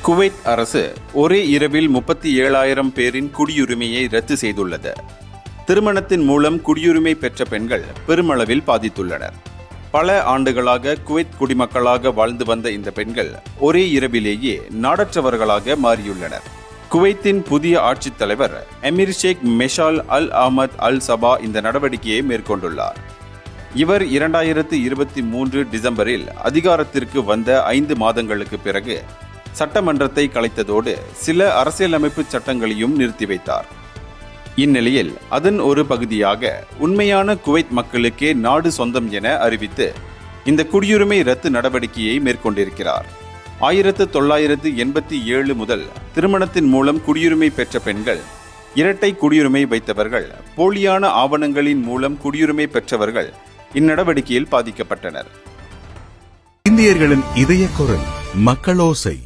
Kuwait அரசு ஒரே இரவில் 37,000 பேரின் குடியுரிமையை ரத்து செய்துள்ளது. திருமணத்தின் மூலம் குடியுரிமை பெற்ற பெண்கள் பெருமளவில் பாதித்துள்ளனர். பல ஆண்டுகளாக குவைத் குடிமக்களாக வாழ்ந்து வந்த இந்த பெண்கள் ஒரே இரவிலேயே நாடற்றவர்களாக மாறியுள்ளனர். குவைத்தின் புதிய ஆட்சித் தலைவர் எமிர் ஷேக் மெஷால் அல் அஹ்மத் அல் சபா இந்த நடவடிக்கையை மேற்கொண்டுள்ளார். இவர் 2023 டிசம்பரில் அதிகாரத்திற்கு வந்த 5 மாதங்களுக்கு பிறகு சட்டமன்றத்தை கலைத்ததோடு சில அரசியலமைப்பு சட்டங்களையும் நிறுத்தி வைத்தார். இந்நிலையில் அதன் ஒரு பகுதியாக உண்மையான குவைத் மக்களுக்கே நாடு சொந்தம் என அறிவித்து இந்த குடியுரிமை ரத்து நடவடிக்கையை மேற்கொண்டிருக்கிறார். 1987 முதல் திருமணத்தின் மூலம் குடியுரிமை பெற்ற பெண்கள், இரட்டை குடியுரிமை வைத்தவர்கள், போலியான ஆவணங்களின் மூலம் குடியுரிமை பெற்றவர்கள் இந்நடவடிக்கையில் பாதிக்கப்பட்டனர். இந்தியர்களின் இதய குரல் மக்களோசை.